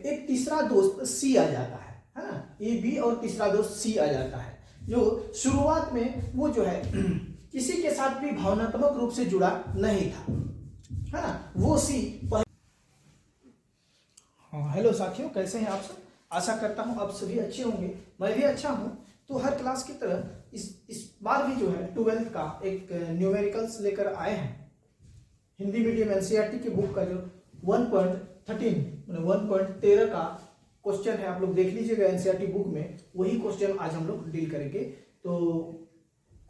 एक तीसरा दोस्त सी आ जाता है ना, ए बी और तीसरा दोस्त सी आ जाता है, जो शुरुआत में वो जो है किसी के साथ भी भावनात्मक रूप से जुड़ा नहीं था, है ना, वो सी। हाँ, हेलो साथियों, कैसे हैं आप सब? आशा करता हूँ आप सभी अच्छे होंगे, मैं भी अच्छा हूँ। तो हर क्लास की तरह इस बार भी जो है 12th का एक न्यूमेरिकल्स लेकर आए हैं। हिंदी मीडियम एनसीईआरटी की बुक का जो 1.13 1.13 का क्वेश्चन है, आप लोग देख लीजिएगा एनसीईआरटी बुक में, वही क्वेश्चन आज हम लोग डील करेंगे। तो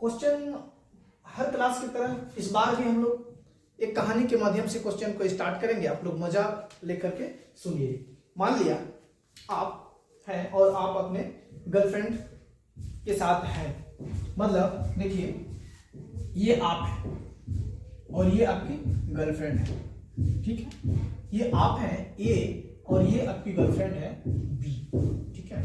क्वेश्चन हर क्लास की तरह इस बार भी हम लोग एक कहानी के माध्यम से क्वेश्चन को स्टार्ट करेंगे। आप लोग मजा लेकर के सुनिए। मान लिया आप हैं और आप अपने गर्लफ्रेंड के साथ हैं, मतलब देखिए ये आप हैं और ये आपकी गर्लफ्रेंड है, ठीक है। ये आप हैं ए और ये आपकी गर्लफ्रेंड है बी, ठीक है।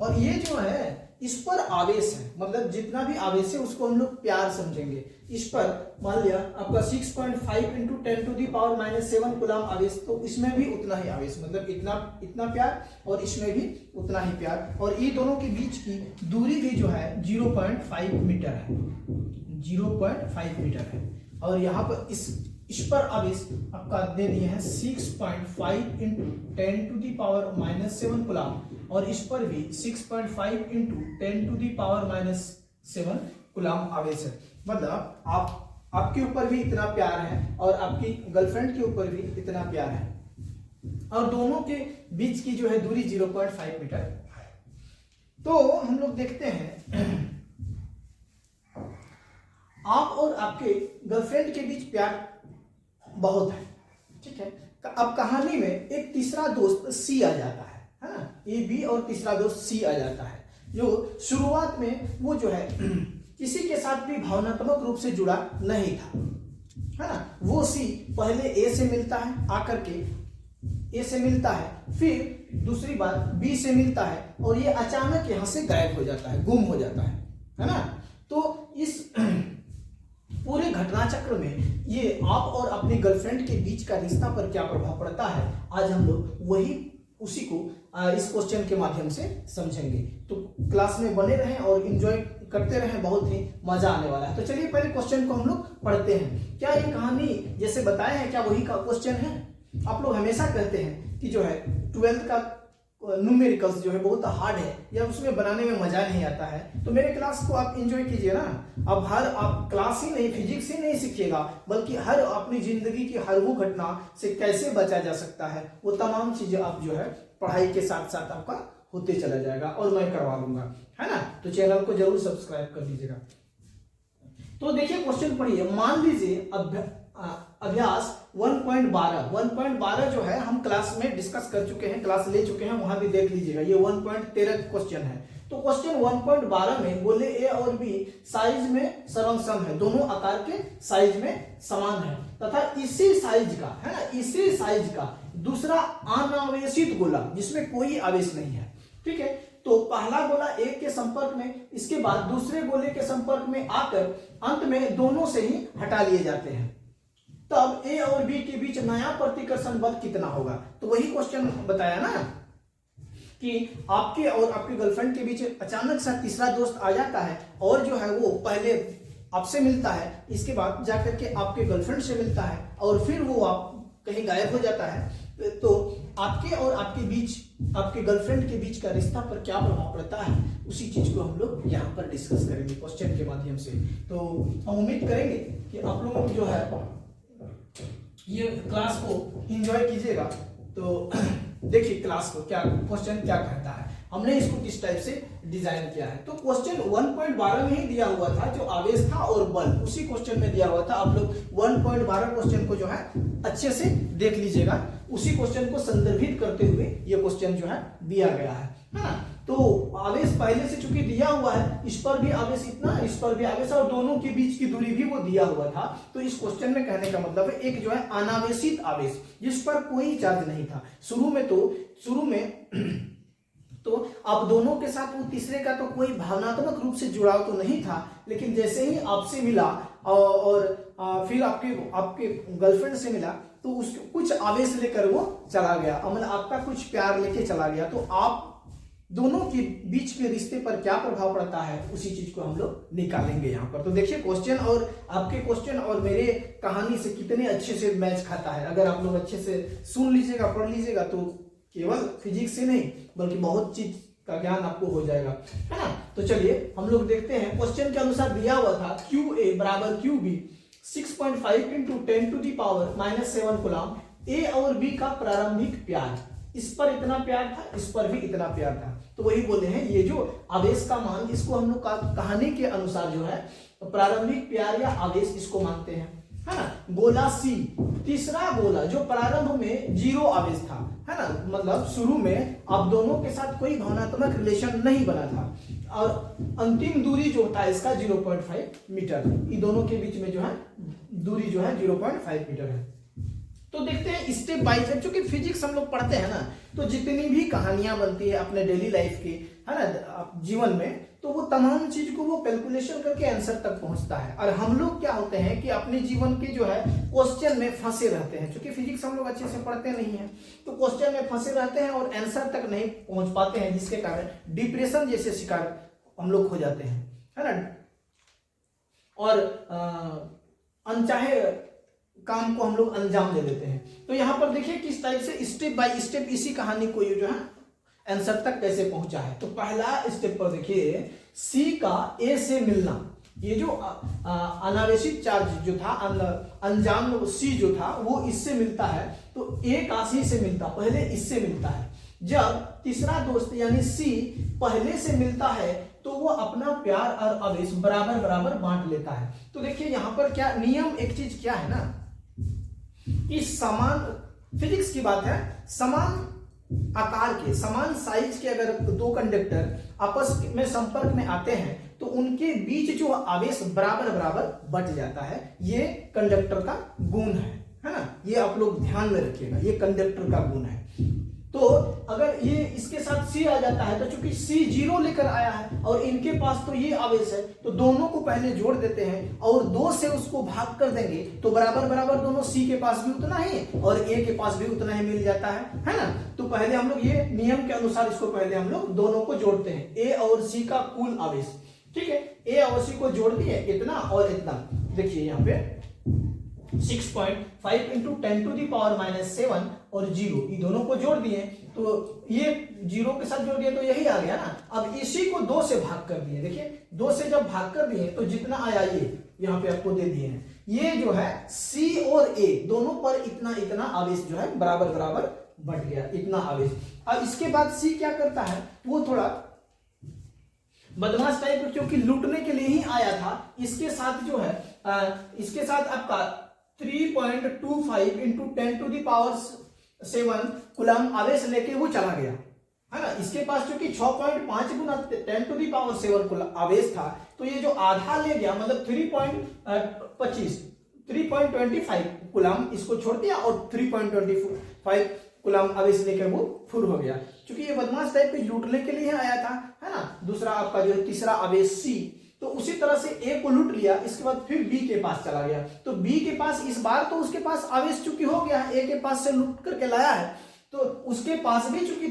और ये जो है इस पर आवेश है, मतलब जितना भी आवेश है उसको हम लोग प्यार समझेंगे। इस पर मान लिया आपका 6.5 × 10⁻⁻7 कूलम आवेश, तो इसमें भी उतना ही आवेश, मतलब इतना प्यार और इसमें भी उतना ही प्यार। और ये दोनों के बीच की दूरी भी जो है 0.5 मीटर है, 0.5 मीटर है। और यहाँ पर इस पर आवेश आपका दे दिए हैं 6.5 × 10⁻⁻7 कूलम, और इस पर भी 6.5 × 10⁻⁻7 कूलम आवेश है। मतलब आपके ऊपर भी इतना प्यार है और आपकी गर्लफ्रेंड के ऊपर भी इतना प्यार है, और दोनों के बीच की जो है दूरी 0.5 मीटर है। तो हम लोग देखते हैं आप और आपके गर्लफ्रेंड के बीच प्यार बहुत है, ठीक है। अब कहानी में एक तीसरा दोस्त सी आ जाता है ना, ए बी और तीसरा दोस्त सी आ जाता है, जो शुरुआत में वो जो है किसी के साथ भी भावनात्मक रूप से जुड़ा नहीं था, है ना। वो सी पहले ए से मिलता है, आकर के ए से मिलता है, फिर दूसरी बार बी से मिलता है, और ये अचानक यहां से गायब हो जाता है, गुम हो जाता है ना। तो इस पूरे घटना चक्र में ये आप और अपनी गर्लफ्रेंड के बीच का रिश्ता पर क्या प्रभाव पड़ता है, आज हम लोग उसी को इस क्वेश्चन के माध्यम से समझेंगे। तो क्लास में बने रहें और एंजॉय करते रहें, बहुत ही मजा आने वाला है। तो चलिए पहले क्वेश्चन को हम लोग पढ़ते हैं। क्या ये कहानी जैसे बताए हैं, क्या वही का क्वेश्चन है? आप लोग हमेशा कहते हैं कि जो है 12th का न्यूमेरिकल्स जो है बहुत हार्ड है या उसमें बनाने में मजा नहीं आता है। तो मेरे क्लास को आप एंजॉय कीजिए ना। अब आप क्लास ही नहीं, फिजिक्स ही नहीं सीखिएगा, बल्कि हर अपनी जिंदगी की हर वो घटना से कैसे बचा जा सकता है, वो तमाम चीजें आप जो है पढ़ाई के साथ साथ आपका होते चला जाएगा, और मैं करवा दूंगा, है ना। तो चैनल को जरूर सब्सक्राइब कर लीजिएगा। तो देखिए क्वेश्चन पढ़िए। मान लीजिए अभ्यास 1.12 जो है हम क्लास में डिस्कस कर चुके हैं, क्लास ले चुके हैं, वहां भी देख लीजिएगा। ये 1.13 क्वेश्चन है। तो क्वेश्चन 1.12 में बोले ए और बी साइज में सरंसम है, दोनों आकार के साइज में समान है, तथा इसी साइज का, है ना, इसी साइज का दूसरा अनावेशित गोला जिसमें कोई आवेश नहीं है, ठीक है। तो पहला गोला एक के संपर्क में, इसके बाद दूसरे गोले के संपर्क में आकर अंत में दोनों से ही हटा लिए जाते हैं, तब ए और बी के बीच नया प्रतिकर्षण बल कितना होगा। तो वही क्वेश्चन बताया ना कि आपके और आपकी गर्लफ्रेंड के बीच अचानक सा तीसरा दोस्त आ जाता है, और जो है वो पहले आपसे मिलता है, इसके बाद जाकर के आपके गर्लफ्रेंड से मिलता है, और फिर वो आप कहीं गायब हो जाता है। तो आपके और आपके बीच, आपके गर्लफ्रेंड के बीच का रिश्ता पर क्या प्रभाव पड़ता है, उसी चीज को हम लोग यहाँ पर डिस्कस करेंगे क्वेश्चन के माध्यम से। तो हम उम्मीद करेंगे कि आप लोग जो है ये क्लास को एंजॉय कीजिएगा। तो देखिए क्लास को क्या क्वेश्चन क्या कहता है, हमने इसको किस टाइप से डिजाइन किया है। तो क्वेश्चन 1.12 में ही दिया हुआ था, जो आवेश था और बल, उसी क्वेश्चन में दिया हुआ था। आप लोग 1.12 क्वेश्चन को जो है अच्छे से देख लीजिएगा, उसी क्वेश्चन को संदर्भित करते हुए ये क्वेश्चन जो है दिया गया है ना। तो आवेश पहले से चूंकि दिया हुआ है, इस पर भी आवेश इतना, इस पर भी आवेश, और दोनों के बीच की दूरी भी वो दिया हुआ था। तो इस क्वेश्चन में कहने का मतलब है एक जो है अनावेशित आवेश जिस पर कोई चार्ज नहीं था शुरू में तो आप दोनों के साथ वो तीसरे का तो कोई भावनात्मक रूप से जुड़ाव तो नहीं था, लेकिन जैसे ही आपसे मिला और फिर आपके गर्लफ्रेंड से मिला, तो उसको कुछ आवेश लेकर वो चला गया, मतलब आपका कुछ प्यार लेके चला गया, तो आप दोनों के बीच के रिश्ते पर क्या प्रभाव पड़ता है उसी चीज को हम लोग निकालेंगे यहाँ पर। तो देखिए क्वेश्चन और आपके क्वेश्चन और मेरे कहानी से कितने अच्छे से मैच खाता है। अगर आप लोग अच्छे से सुन लीजिएगा, पढ़ लीजिएगा, तो केवल फिजिक्स से नहीं बल्कि बहुत चीज का ज्ञान आपको हो जाएगा, है ना। तो चलिए हम लोग देखते हैं, क्वेश्चन के अनुसार दिया हुआ था QA बराबर QB 6.5 into 10 to the power -7 coulomb. A और बी का प्रारंभिक प्यार, इस पर इतना प्यार था, इस पर भी इतना प्यार था, तो वही बोले हैं ये जो आवेश का मान, इसको हम लोग कहानी के अनुसार जो है प्रारंभिक प्यार या आवेश इसको मानते हैं, है ना। गोला सी, तीसरा गोला जो प्रारंभ में 0 आवेश था, है ना, मतलब शुरू में अब दोनों के साथ कोई भावनात्मक रिलेशन नहीं बना था, और अंतिम दूरी जो होता है इसका 0.5 मीटर, इन दोनों के बीच में जो है दूरी जो है 0.5 मीटर है। तो देखते हैं स्टेप बाय स्टेप, क्योंकि फिजिक्स हम लोग पढ़ते हैं ना, तो जितनी भी कहानियां बनती है अपने डेली लाइफ की, है ना, जीवन में, तो वो तमाम चीज को वो कैलकुलेशन करके आंसर तक पहुंचता है। और हम लोग क्या होते हैं कि अपने जीवन के जो है क्वेश्चन में फंसे रहते हैं, क्योंकि फिजिक्स हम लोग अच्छे से पढ़ते नहीं है, तो क्वेश्चन में फंसे रहते हैं और आंसर तक नहीं पहुंच पाते हैं, जिसके कारण डिप्रेशन जैसे शिकार हम लोग हो जाते हैं, है ना, और अनचाहे काम को हम लोग अंजाम दे देते हैं। तो यहाँ पर देखिए किस टाइप से स्टेप बाय स्टेप इसी कहानी को ये जो है आंसर तक कैसे पहुंचा है। तो पहला स्टेप पर देखिए, सी का ए से मिलना, ये जो अनावेशित चार्ज जो था, अनजान सी जो था वो इससे मिलता है, तो ए का सी से मिलता, पहले इससे मिलता है। जब तीसरा दोस्त यानी सी पहले से मिलता है तो वो अपना प्यार और आवेश बराबर बराबर बांट लेता है। तो देखिए यहाँ पर क्या नियम, एक चीज क्या है ना कि समान, फिजिक्स की बात है, समान आकार के, समान साइज के अगर दो कंडक्टर आपस में संपर्क में आते हैं तो उनके बीच जो आवेश बराबर बराबर बट जाता है। ये कंडक्टर का गुण है ना, ये आप लोग ध्यान में रखिएगा, ये कंडक्टर का गुण है। तो अगर ये इसके साथ सी आ जाता है, तो चूंकि सी 0 लेकर आया है और इनके पास तो ये आवेश है, तो दोनों को पहले जोड़ देते हैं और 2 से उसको भाग कर देंगे, तो बराबर बराबर दोनों, सी के पास भी उतना ही और ए के पास भी उतना ही मिल जाता है ना। तो पहले हम लोग ये नियम के अनुसार इसको पहले हम लोग दोनों को जोड़ते हैं, ए और सी का कुल आवेश, ठीक है, ए और सी को जोड़ दिए, इतना और इतना। देखिए यहाँ पे 6.5 इंटू 10 टू दी पावर -7 और 0, ये दोनों को जोड़ दिए, तो ये 0 के साथ जोड़ दिए तो यही आ गया ना। अब इसी को 2 से भाग कर दिए, देखिए 2 से जब भाग कर दिए तो जितना आया ये यहाँ पे आपको दे दिए हैं, ये जो है सी और ए दोनों पर इतना इतना आवेश जो है बराबर बराबर बढ़ गया, इतना आवेश। अब इसके बाद सी क्या करता है, वो थोड़ा बदमाश टाइप, क्योंकि लूटने के लिए ही आया था, इसके साथ जो है इसके साथ आपका 3.25 into 10 to the power 7 coulomb आवेश लेके वो चला गया, है ना। इसके पास चूंकि 6.5 गुना 10 टू दी पावर 7 कूलम आवेश था, तो ये जो आधा ले गया, मतलब 3.25 कूलम इसको छोड़ दिया और 3.25 कूलम आवेश लेकर वो फुर हो गया, क्योंकि ये बदमाश टाइप पे लूटने के लिए आया था, है ना। दूसरा आपका जो है तीसरा आवेश सी, तो उसी तरह से ए को लूट लिया, इसके बाद फिर बी के पास चला गया, तो बी के पास इस बार तो उसके पास आवेश चूंकि हो गया है, ए के पास से लूट करके लाया है, तो उसके पास भी चूंकि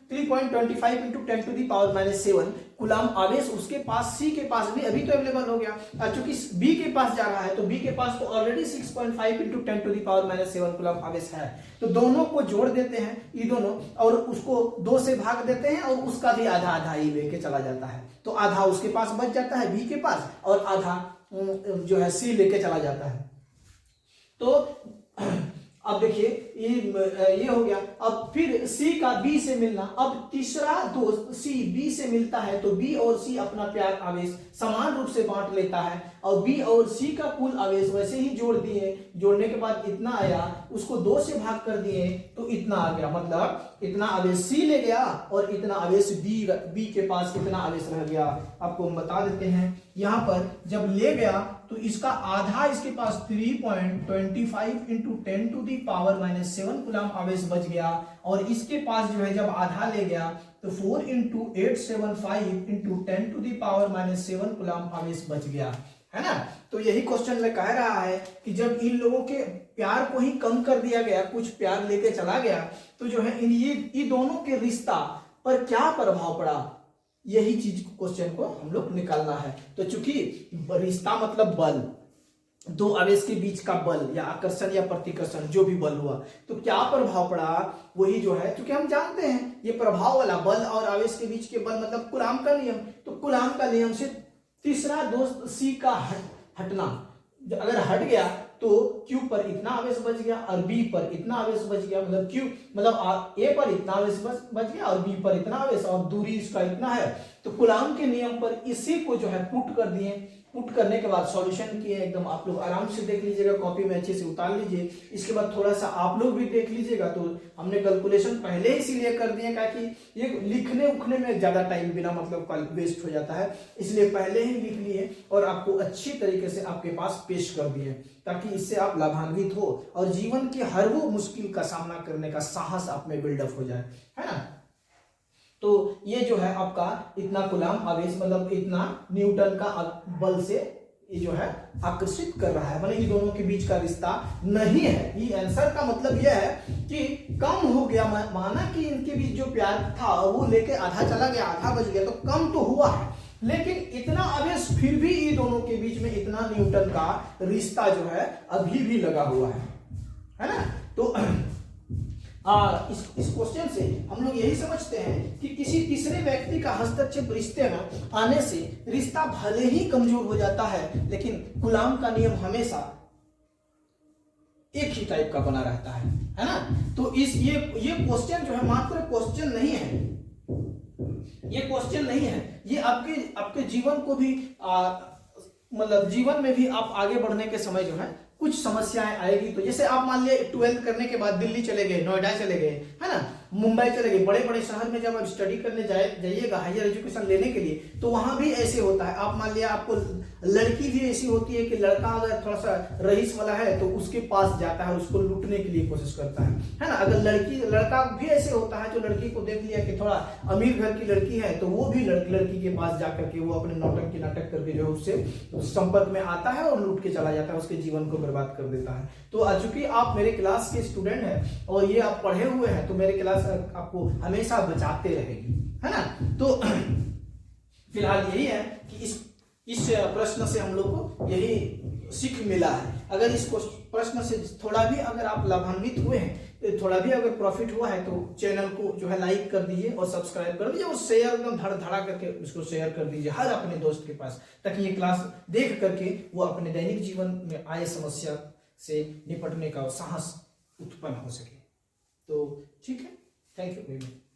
3.25 into 10 to the power -7 coulomb आवेश उसके पास, सी के पास भी अभी तो अवेलेबल हो गया, और चूंकि बी के पास जा रहा है तो बी के पास तो already 6.5 into 10 to the power -7 coulomb आवेश है। तो दोनों को जोड़ देते हैं, ये दोनों, और उसको 2 से भाग देते हैं और उसका भी आधा आधा ही लेके चला जाता है, तो आधा उसके पास बच जाता है बी के पास और आधा जो है सी लेके चला जाता है। तो अब देखिए ये हो गया। अब फिर सी का बी से मिलना, अब तीसरा दोस्त सी बी से मिलता है, तो बी और सी अपना प्यार आवेश समान रूप से बांट लेता है, और बी और सी का कुल आवेश वैसे ही जोड़ दिए, जोड़ने के बाद इतना आया, उसको 2 से भाग कर दिए तो इतना आ गया, मतलब इतना आवेश सी ले गया और इतना आवेश बी के पास इतना आवेश रह गया। आपको हम बता देते हैं, यहाँ पर जब ले गया तो इसका आधा इसके पास 3.25 into 10 to the power -7 coulomb आवेश बच गया, और इसके पास जो है जब आधा ले गया तो 4 into 875 into 10 to the power -7 coulomb आवेश बच गया। है ना। तो यही क्वेश्चन में कह रहा है कि जब इन लोगों के प्यार को ही कम कर दिया गया, कुछ प्यार लेके चला गया, तो जो है ये दोनों के रिश्ता पर क्या प्रभाव पड़ा, यही चीज क्वेश्चन को हम लोग निकालना है। तो चूंकि रिश्ता मतलब बल, दो आवेश के बीच का बल या आकर्षण या प्रतिकर्षण जो भी बल हुआ, तो क्या प्रभाव पड़ा, वही जो है, क्योंकि हम जानते हैं ये प्रभाव वाला बल और आवेश के बीच के बल मतलब कूलाम का नियम। तो कूलाम का नियम से तीसरा दोस्त सी का हटना, अगर हट गया तो Q पर इतना आवेश बच गया और B पर इतना आवेश बच गया, मतलब Q मतलब A पर इतना आवेश बच गया और B पर इतना आवेश, और दूरी इसका इतना है। तो कूलाम के नियम पर इसी को जो है पुट कर दिए। पुट करने के बाद सॉल्यूशन किए, एकदम आप लोग आराम से देख लीजिएगा, कॉपी में अच्छे से उतार लीजिए। इसके बाद थोड़ा सा आप लोग भी देख लीजिएगा। तो हमने कैलकुलेशन पहले इसीलिए कर दिए ताकि ये लिखने उखने में ज्यादा टाइम बिना मतलब वेस्ट हो जाता है, इसलिए पहले ही लिख लिए और आपको अच्छी तरीके से आपके पास पेश कर दिए, ताकि इससे आप लाभान्वित हो और जीवन के हर वो मुश्किल का सामना करने का साहस आप में बिल्डअप हो जाए, है ना। तो ये जो है आपका इतना कूलाम आवेश मतलब इतना न्यूटन का बल से ये जो है आकर्षित कर रहा है, मतलब ये दोनों के बीच का रिश्ता नहीं है। ये आंसर का मतलब यह है कि कम हो गया, माना कि इनके बीच जो प्यार था वो लेके आधा चला गया, आधा बच गया, तो कम तो हुआ है, लेकिन इतना आवेश फिर भी ये दोनों के बीच में इतना न्यूटन का रिश्ता जो है अभी भी लगा हुआ है ना। तो इस क्वेश्चन से हम लोग यही समझते हैं कि किसी तीसरे व्यक्ति का हस्तक्षेप रिश्ते में आने से रिश्ता भले ही कमजोर हो जाता है, लेकिन कूलाम का नियम हमेशा एक ही टाइप का बना रहता है ना। तो ये क्वेश्चन जो है मात्र क्वेश्चन नहीं है, ये क्वेश्चन नहीं है, ये आपके जीवन को भी मतलब जीवन में भी आप आगे बढ़ने के समय जो है कुछ समस्याएं आएगी। तो जैसे आप मान लिया 12th करने के बाद दिल्ली चले गए, नोएडा चले गए, है ना, मुंबई चले गए, बड़े बड़े शहर में जब आप स्टडी करने जाइएगा हायर एजुकेशन लेने के लिए, तो वहां भी ऐसे होता है। आप मान लिया आपको लड़की भी ऐसी होती है कि लड़का अगर थोड़ा सा रईस वाला है तो उसके पास जाता है, उसको लूटने के लिए कोशिश करता है ना। अगर लड़का भी ऐसे होता है जो लड़की को देख लिया कि थोड़ा अमीर घर की लड़की है, तो वो भी लड़की के पास जाकर के वो अपने नाटक करके जो है उससे संपर्क में आता है और लूट के चला जाता है, उसके जीवन को बर्बाद कर देता है। तो चूंकि आप मेरे क्लास के स्टूडेंट हैं और ये आप पढ़े हुए हैं, तो मेरे क्लास आपको हमेशा बचाते रहेगी, है ना। तो फिलहाल यही है कि इस प्रश्न से हम लोग को यही सीख मिला है। अगर इस प्रश्न से थोड़ा भी अगर आप लाभान्वित हुए हैं, थोड़ा भी अगर प्रॉफिट हुआ है, तो चैनल को जो है लाइक कर दीजिए और सब्सक्राइब कर दीजिए और शेयर एकदम धड़ा करके उसको शेयर कर दीजिए हर अपने दोस्त के पास, ताकि ये क्लास देख करके वो अपने दैनिक जीवन में आए समस्या से निपटने का साहस उत्पन्न हो सके। तो ठीक है, थैंक यू वेरी मच।